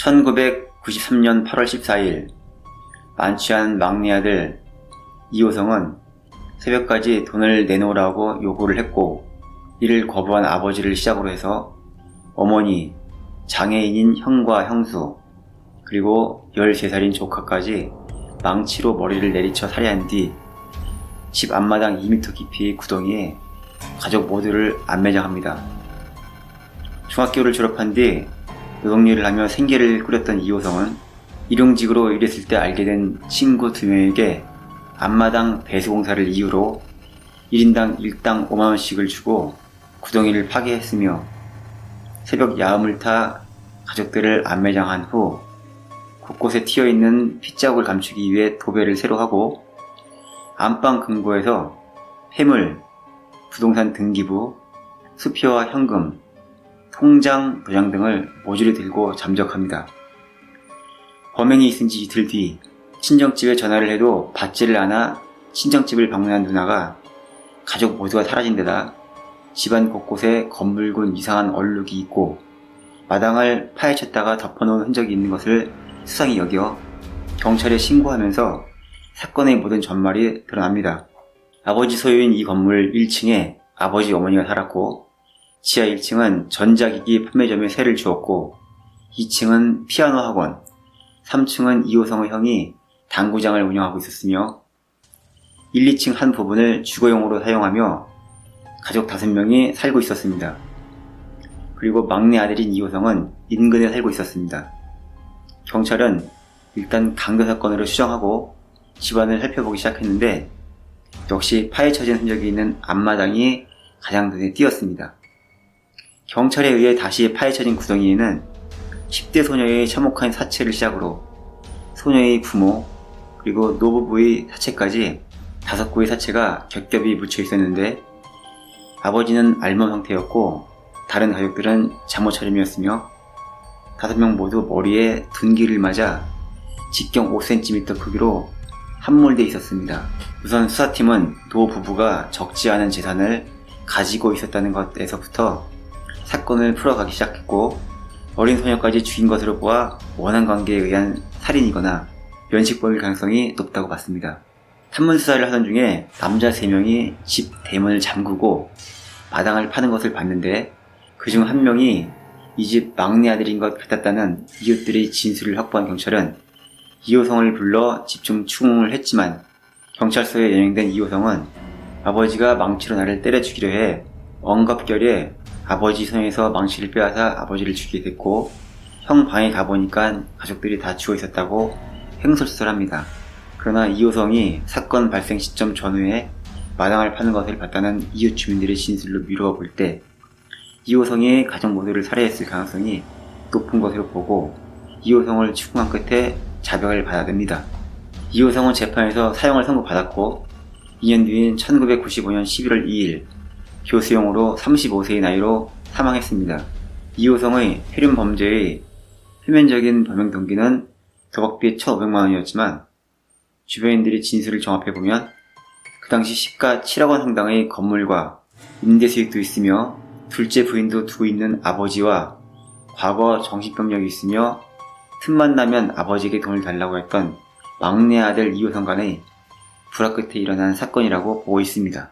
1993년 8월 14일 만취한 막내 아들 이호성은 새벽까지 돈을 내놓으라고 요구를 했고, 이를 거부한 아버지를 시작으로 해서 어머니, 장애인인 형과 형수, 그리고 13살인 조카까지 망치로 머리를 내리쳐 살해한 뒤 집 앞마당 2m 깊이의 구덩이에 가족 모두를 안매장합니다. 중학교를 졸업한 뒤 노동일을 하며 생계를 꾸렸던 이호성은 일용직으로 일했을 때 알게 된 친구 2명에게 앞마당 배수공사를 이유로 1인당 일당 5만원씩을 주고 구덩이를 파괴했으며, 새벽 야음을 타 가족들을 안매장한 후 곳곳에 튀어있는 핏자국을 감추기 위해 도배를 새로 하고, 안방 금고에서 폐물, 부동산 등기부, 수표와 현금, 통장, 도장 등을 모조리 들고 잠적합니다. 범행이 있은 지 이틀 뒤 친정집에 전화를 해도 받지를 않아 친정집을 방문한 누나가 가족 모두가 사라진 데다 집안 곳곳에 검붉은 이상한 얼룩이 있고 마당을 파헤쳤다가 덮어놓은 흔적이 있는 것을 수상히 여겨 경찰에 신고하면서 사건의 모든 전말이 드러납니다. 아버지 소유인 이 건물 1층에 아버지 어머니가 살았고, 지하 1층은 전자기기 판매점에 세를 주었고, 2층은 피아노 학원, 3층은 이호성의 형이 당구장을 운영하고 있었으며, 1, 2층 한 부분을 주거용으로 사용하며 가족 5명이 살고 있었습니다. 그리고 막내 아들인 이호성은 인근에 살고 있었습니다. 경찰은 일단 강도 사건으로 추정하고 집안을 살펴보기 시작했는데, 역시 파헤쳐진 흔적이 있는 앞마당이 가장 눈에 띄었습니다. 경찰에 의해 다시 파헤쳐진 구덩이에는 10대 소녀의 참혹한 사체를 시작으로 소녀의 부모, 그리고 노부부의 사체까지 5구의 사체가 겹겹이 묻혀 있었는데, 아버지는 알몸 상태였고 다른 가족들은 잠옷 차림이었으며 5명 모두 머리에 둔기를 맞아 직경 5cm 크기로 함몰되어 있었습니다. 우선 수사팀은 노부부가 적지 않은 재산을 가지고 있었다는 것에서부터 사건을 풀어가기 시작했고, 어린 소녀까지 죽인 것으로 보아 원한 관계에 의한 살인이거나 면식범일 가능성이 높다고 봤습니다. 탐문 수사를 하던 중에 남자 3명이 집 대문을 잠그고 마당을 파는 것을 봤는데, 그중 한 명이 이 집 막내 아들인 것 같았다는 이웃들의 진술을 확보한 경찰은 이호성을 불러 집중 추궁을 했지만, 경찰서에 연행된 이호성은 아버지가 망치로 나를 때려 죽이려 해 엉겁결에 아버지 손에서 망치를 빼앗아 아버지를 죽이게 됐고, 형 방에 가보니까 가족들이 다 죽어 있었다고 횡설수설합니다. 그러나 이호성이 사건 발생 시점 전후에 마당을 파는 것을 봤다는 이웃 주민들의 진술로 미루어 볼 때 이호성이 가족 모두를 살해했을 가능성이 높은 것으로 보고, 이호성을 추궁한 끝에 자백을 받아냅니다. 이호성은 재판에서 사형을 선고받았고, 2년 뒤인 1995년 11월 2일 교수형으로 35세의 나이로 사망했습니다. 이호성의 폐륜 범죄의 표면적인 범행 동기는 도박비 1,500만원이었지만 주변인들의 진술을 종합해보면 그 당시 시가 7억원 상당의 건물과 임대 수익도 있으며 둘째 부인도 두고 있는 아버지와 과거 정신병력이 있으며 틈만 나면 아버지에게 돈을 달라고 했던 막내 아들 이호성 간의 불화 끝에 일어난 사건이라고 보고 있습니다.